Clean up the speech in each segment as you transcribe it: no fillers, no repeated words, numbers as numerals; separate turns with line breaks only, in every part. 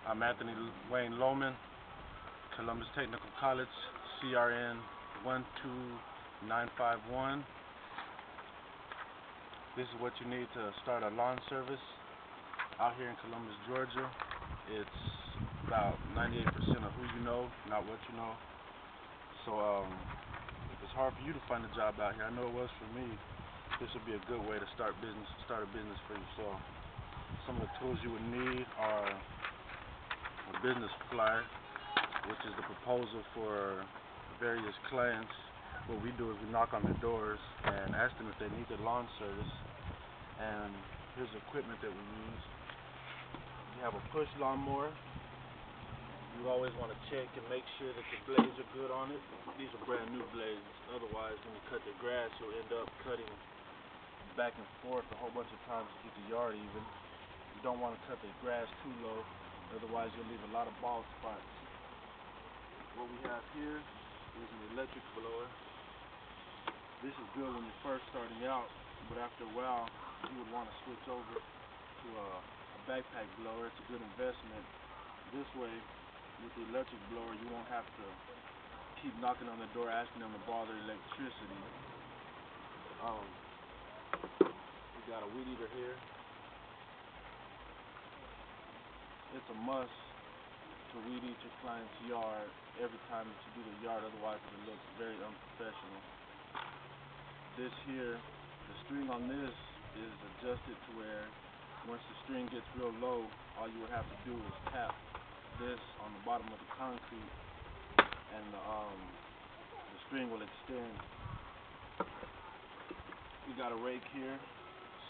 I'm Anthony Wayne Lohman, Columbus Technical College, CRN 12951. This is what you need to start a lawn service out here in Columbus, Georgia. It's about 98% of who you know, not what you know. So if it's hard for you to find a job out here, I know it was for me, this would be a good way to start a business for yourself. Some of the tools you would need are a business flyer, which is the proposal for various clients. What we do is we knock on their doors and ask them if they need their lawn service. And here's the equipment that we use. You have a push lawnmower. You always want to check and make sure that the blades are good on it. These are brand new blades. Otherwise, when you cut the grass, you'll end up cutting back and forth a whole bunch of times to keep the yard even. You don't want to cut the grass too low, otherwise you'll leave a lot of bald spots. What we have here is an electric blower. This is good when you're first starting out, but after a while you would want to switch over to a backpack blower. It's a good investment. This way, with the electric blower, you won't have to keep knocking on the door asking them to borrow their electricity. We got a weed eater here. It's a must to weed eat your client's yard every time that you do the yard, otherwise it looks very unprofessional. This here, the string on this is adjusted to where once the string gets real low, all you would have to do is tap this on the bottom of the concrete and the string will extend. We got a rake here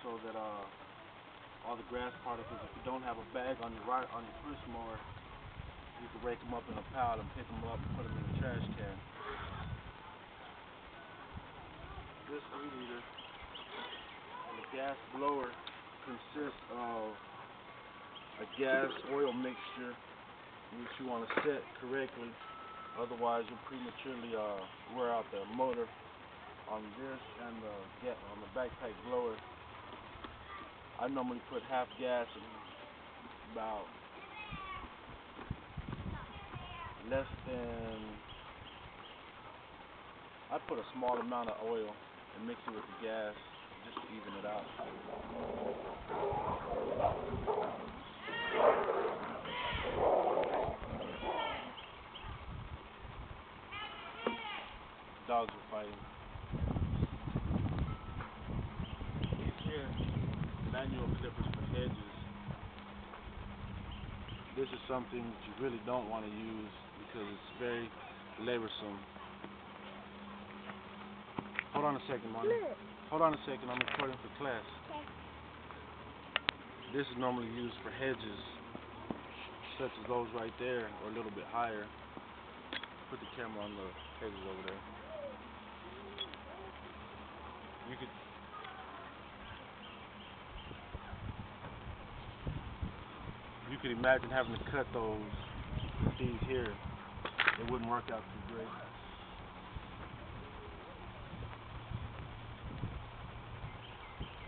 so that all the grass particles, if you don't have a bag on your push mower, you can rake them up in a pile and pick them up and put them in the trash can. This weed eater and the gas blower consists of a gas oil mixture which you want to set correctly, otherwise you'll prematurely wear out the motor on this and on the backpack blower. I normally put half gas and about less than, I put a small amount of oil and mix it with the gas just to even it out. Dogs are fighting. These here, manual clippers for hedges. This is something that you really don't want to use because it's very laborsome. Hold on a second, Mommy. Hold on a second, I'm recording for class. Okay. This is normally used for hedges, such as those right there, or a little bit higher. Put the camera on the hedges over there. You could imagine having to cut those with these here. It wouldn't work out too great.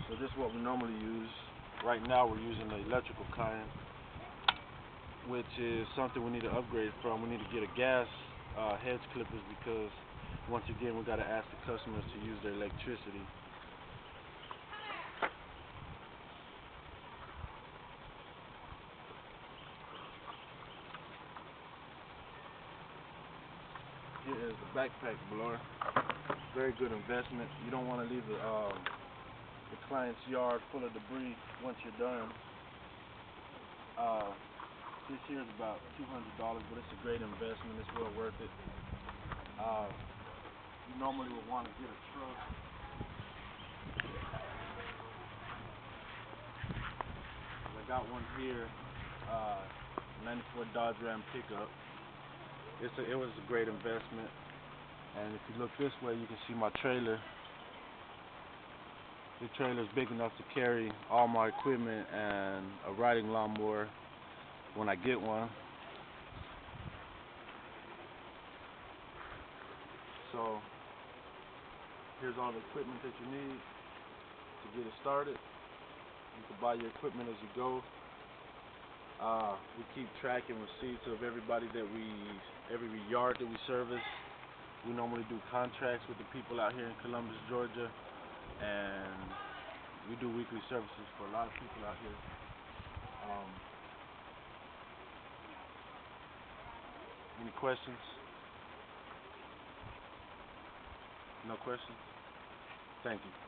So this is what we normally use. Right now we're using the electrical kind, which is something we need to upgrade from. We need to get a gas hedge clippers because once again we got to ask the customers to use their electricity. Here is the backpack blower. Very good investment. You don't want to leave the client's yard full of debris once you're done. This here is about $200, but it's a great investment. It's well worth it. You normally would want to get a truck. I got one here, 94 Dodge Ram pickup. It was a great investment. And if you look this way, you can see my trailer. The trailer is big enough to carry all my equipment and a riding lawnmower when I get one. So here's all the equipment that you need to get it started. You can buy your equipment as you go. We keep track and receipts of everybody that every yard that we service. We normally do contracts with the people out here in Columbus, Georgia, and we do weekly services for a lot of people out here. Any questions? No questions? Thank you.